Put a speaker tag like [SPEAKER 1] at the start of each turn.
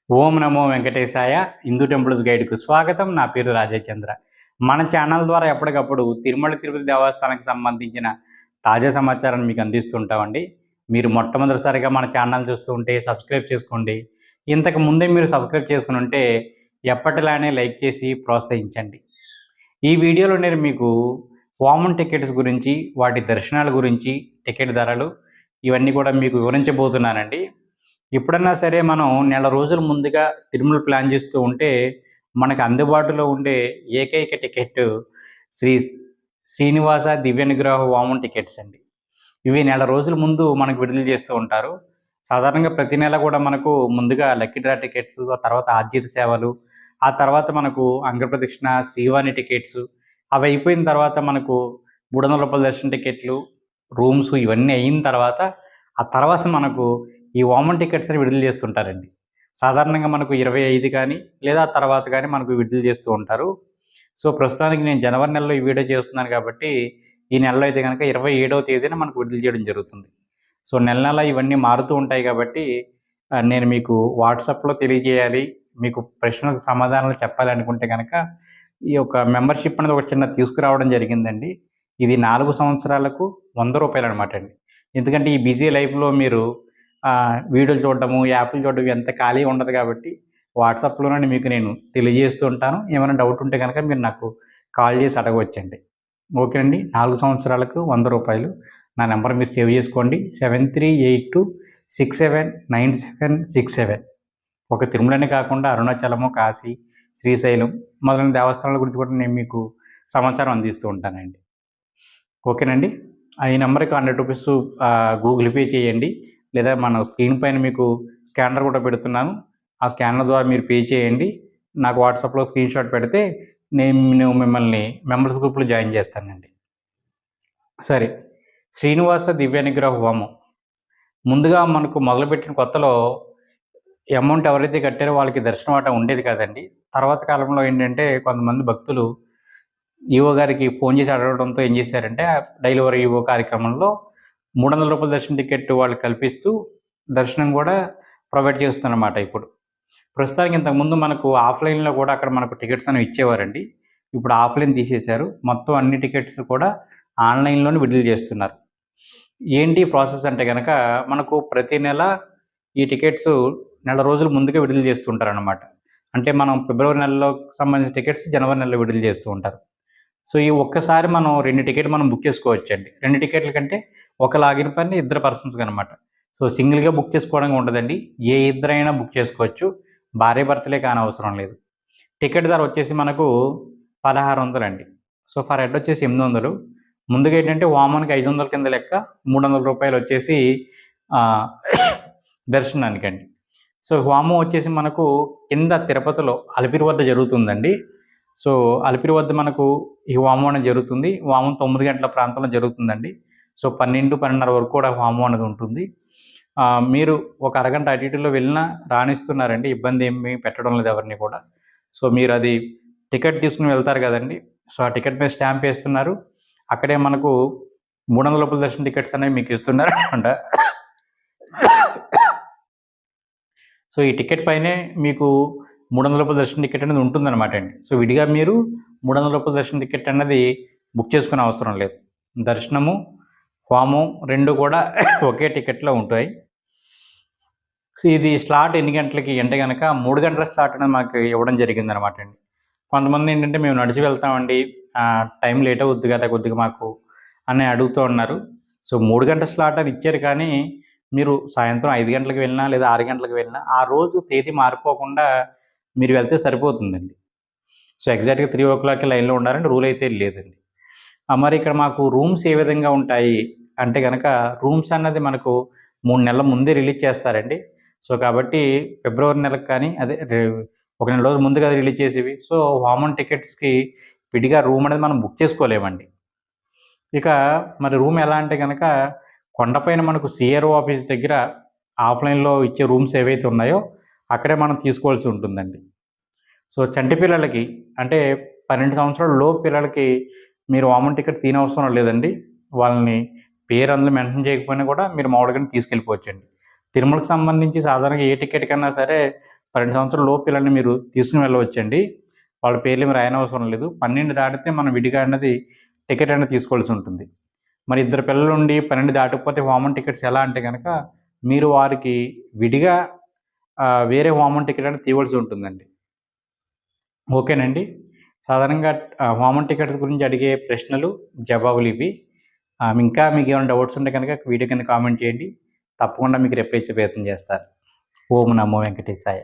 [SPEAKER 1] ఓం నమో వెంకటేశాయ. Hindu temples గైడ్‌కు స్వాగతం. నా పేరు రాజేష్ చంద్ర. మన ఛానల్ ద్వారా ఎప్పటికప్పుడు తిరుమల తిరుపతి దేవస్థానానికి సంబంధించిన తాజా సమాచారాన్ని మీకు అందిస్తుంటామండి. మీరు మొట్టమొదటిసారిగా మన ఛానల్ చూస్తూ ఉంటే సబ్స్క్రైబ్ చేసుకోండి. ఇంతకు ముందే మీరు సబ్స్క్రైబ్ చేసుకునుంటే ఎప్పటిలానే లైక్ చేసి ప్రోత్సహించండి. ఈ వీడియోలో నేను మీకు కామన్ టికెట్స్ గురించి, వాటి దర్శనాల గురించి, టికెట్ ధరలు ఇవన్నీ కూడా మీకు వివరించబోతున్నానండి. ఎప్పుడన్నా సరే మనం నెల రోజుల ముందుగా తిరుమల ప్లాన్ చేస్తూ ఉంటే మనకు అందుబాటులో ఉండే ఏకైక టికెట్ శ్రీ శ్రీనివాస దివ్యానుగ్రహ వామన్ టికెట్స్ అండి. ఇవి నెల రోజుల ముందు మనకు విడుదల చేస్తూ ఉంటారు. సాధారణంగా ప్రతి నెల కూడా మనకు ముందుగా లక్కీ డ్రా టికెట్స్, ఆ తర్వాత ఆర్జిత సేవలు, ఆ తర్వాత మనకు అంగప్రదక్షిణ, శ్రీవాణి టికెట్స్ అవి అయిపోయిన తర్వాత మనకు రూ. 300 దర్శన టికెట్లు, రూమ్స్ ఇవన్నీ అయిన తర్వాత ఆ తర్వాత మనకు ఈ వామన్ టికెట్స్ అని విడుదల చేస్తుంటారండి. సాధారణంగా మనకు 25 కానీ లేదా తర్వాత కానీ మనకు విడుదల చేస్తూ ఉంటారు. సో ప్రస్తుతానికి నేను జనవరి నెలలో ఈ వీడియో చేస్తున్నాను కాబట్టి ఈ నెలలో అయితే కనుక 27వ తేదీన మనకు విడుదల చేయడం జరుగుతుంది. సో నెల నెల ఇవన్నీ మారుతూ ఉంటాయి కాబట్టి నేను మీకు వాట్సాప్లో తెలియజేయాలి, మీకు ప్రశ్నలకు సమాధానాలు చెప్పాలనుకుంటే కనుక ఈ యొక్క మెంబర్షిప్ అనేది ఒక చిన్న తీసుకురావడం జరిగిందండి. ఇది 4 సంవత్సరాలకు రూ. 100 అనమాట అండి. ఎందుకంటే ఈ బిజీ లైఫ్లో మీరు వీడియోలు చూడడము, యాప్లు చూడడం ఎంత ఖాళీ ఉండదు కాబట్టి వాట్సాప్‌లోనే మీకు నేను తెలియజేస్తూ ఉంటాను. ఏమైనా డౌట్ ఉంటే కనుక మీరు నాకు కాల్ చేసి అడగవచ్చండి. ఓకేనండి. 4 సంవత్సరాలకు రూ. 100. నా నెంబర్ మీరు సేవ్ చేసుకోండి. 7382679767. ఒక తిరుమలనే కాకుండా అరుణాచలము, కాశీ, శ్రీశైలం మొదలైన దేవస్థానాల గురించి కూడా నేను మీకు సమాచారం అందిస్తూ ఉంటానండి. ఓకేనండి. ఈ నెంబర్‌కి రూ. 100 గూగుల్ పే చేయండి. లేదా మన స్క్రీన్ పైన మీకు స్కానర్ కూడా పెడుతున్నాను. ఆ స్కానర్ ద్వారా మీరు పే చేయండి. నాకు వాట్సాప్‌లో స్క్రీన్‌షాట్ పెడితే నేను మిమ్మల్ని మెంబర్స్ గ్రూప్‌లో జాయిన్ చేస్తానండి. సరే, శ్రీనివాస దివ్యానుగ్రహ హోమం ముందుగా మనకు మొదలుపెట్టిన కొత్తలో అమౌంట్ ఎవరైతే కట్టారో వాళ్ళకి దర్శనం అట ఉండేది కాదండి. తర్వాత కాలంలో ఏంటంటే కొంతమంది భక్తులు ఈవో గారికి ఫోన్ చేసి అడగడంతో ఏం చేశారంటే డైలవరీ ఈవో కార్యక్రమంలో రూ. 300 దర్శన టికెట్ వాళ్ళు కల్పిస్తూ దర్శనం కూడా ప్రొవైడ్ చేస్తున్నారన్నమాట ఇప్పుడు. ప్రస్తుతానికి ఇంతకుముందు మనకు ఆఫ్లైన్‌లో కూడా అక్కడ మనకు టికెట్స్ అనేవి ఇచ్చేవారండి. ఇప్పుడు ఆఫ్లైన్ తీసేశారు. మొత్తం అన్ని టికెట్స్ కూడా ఆన్‌లైన్‌లోనే విడుదల చేస్తున్నారు. ఏంటి ప్రాసెస్ అంటే గనక మనకు ప్రతి నెల ఈ టికెట్స్ నెల రోజుల ముందుగా విడుదల చేస్తుంటారనమాట. అంటే మనం ఫిబ్రవరి నెలలో సంబంధించిన టికెట్స్ జనవరి నెలలో విడుదల చేస్తూ ఉంటారు. సో ఈ ఒక్కసారి మనం 2 టికెట్లు మనం బుక్ చేసుకోవచ్చండి. 2 టికెట్ల కంటే ఒక లాగిన్ పైన ఇద్దరు పర్సన్స్‌కి అనమాట. సో సింగిల్‌గా బుక్ చేసుకోవడం ఉండదండి. ఏ ఇద్దరైనా బుక్ చేసుకోవచ్చు. భార్యాభర్తలే కానవసరం లేదు. టికెట్ ధర వచ్చేసి మనకు 1600 అండి. సో ఫర్ హెడ్ వచ్చేసి 800. ముందుగా ఏంటంటే వామన్‌కి 500 కింద లెక్క, రూ. 300 వచ్చేసి దర్శనానికండి. సో హోమం వచ్చేసి మనకు కింద తిరుపతిలో అలిపిరి వద్ద జరుగుతుందండి. సో అలిపిరి వద్ద మనకు ఈ హోమం అనేది జరుగుతుంది. హోమం 9 గంటల ప్రాంతంలో జరుగుతుందండి. సో 12, 12:30 వరకు కూడా హోమం అనేది ఉంటుంది. మీరు ఒక అరగంట అటు ఇటులో వెళ్ళినా రానిస్తున్నారండి. ఇబ్బంది ఏమీ పెట్టడం లేదు ఎవరిని కూడా. సో మీరు అది టికెట్ తీసుకుని వెళ్తారు కదండి. సో ఆ టికెట్ మీద స్టాంప్ వేస్తున్నారు. అక్కడే మనకు రూ. 300 దర్శన టికెట్స్ అనేవి మీకు ఇస్తున్నారు అనమాట. సో ఈ టికెట్ పైనే మీకు రూ. 300 దర్శన టికెట్ అనేది ఉంటుందన్నమాట అండి. సో విడిగా మీరు రూ. 300 దర్శన టికెట్ అన్నది బుక్ చేసుకునే అవసరం లేదు. దర్శనము, హోమం 2 కూడా ఒకే టికెట్‌లో ఉంటాయి. సో ఇది స్లాట్ ఎన్ని గంటలకి అంటే గనక 3 గంటల స్లాట్ అనేది మాకు ఇవ్వడం జరిగిందనమాట అండి. కొంతమంది ఏంటంటే మేము నడిచి వెళ్తామండి, టైం లేట్ అవుద్ది కదా కొద్దిగా మాకు అని అడుగుతూ ఉన్నారు. సో 3 గంటల స్లాట్ అని ఇచ్చారు కానీ మీరు సాయంత్రం 5 గంటలకు వెళ్ళినా లేదా 6 గంటలకు వెళ్ళినా ఆ రోజు తేదీ మారిపోకుండా మీరు వెళ్తే సరిపోతుందండి. సో ఎగ్జాక్ట్‌గా 3:00కి లైన్‌లో ఉండాలని రూల్ అయితే లేదండి. మరి ఇక్కడ మాకు రూమ్స్ ఏ విధంగా ఉంటాయి అంటే గనక రూమ్స్ అన్నది మనకు 3 నెలల ముందే రిలీజ్ చేస్తారండి. సో కాబట్టి ఫిబ్రవరి నెలకు కానీ ఒక నెల రోజుల ముందుగా రిలీజ్ చేసేవి. సో వామన్ టికెట్స్‌కి విడిగా రూమ్ అనేది మనం బుక్ చేసుకోలేమండి. ఇక మరి రూమ్ ఎలా అంటే గనక కొండపైన మనకు సిఆర్ఓ ఆఫీస్ దగ్గర ఆఫ్లైన్‌లో ఇచ్చే రూమ్స్ ఏవైతే ఉన్నాయో అక్కడే మనం తీసుకోవాల్సి ఉంటుందండి. సో చంటి పిల్లలకి అంటే 12 సంవత్సరాల లోపు పిల్లలకి మీరు వామన్ టికెట్ తీయనవసరం లేదండి. వాళ్ళని పేరు అందులో మెన్షన్ చేయకపోయినా కూడా మీరు మామూలుగానే తీసుకెళ్ళిపోవచ్చండి. తిరుమలకి సంబంధించి సాధారణంగా ఏ టికెట్ కన్నా సరే 12 సంవత్సరాల లోపు పిల్లల్ని మీరు తీసుకుని వెళ్ళవచ్చండి. వాళ్ళ పేర్లు ఏమి రాయనవసరం లేదు. 12 దాటితే మనం విడిగా అన్నది టికెట్ అనేది తీసుకోవాల్సి ఉంటుంది. మరి ఇద్దరు పిల్లలుండి 12 దాటకపోతే వామన్ టికెట్స్ ఎలా అంటే గనక మీరు వారికి విడిగా వేరే వామన్ టికెట్ అనేది తీయవలసి ఉంటుందండి. ఓకేనండి. సాధారణంగా వామన్ టికెట్స్ గురించి అడిగే ప్రశ్నలు, జవాబులు ఇవి. ఇంకా మీకేమైనా డౌట్స్ ఉంటే కనుక వీడియో కింద కామెంట్ చేయండి. తప్పకుండా మీకు రిప్లై ఇచ్చే ప్రయత్నం చేస్తాను. ఓం నమో వెంకటేశాయ.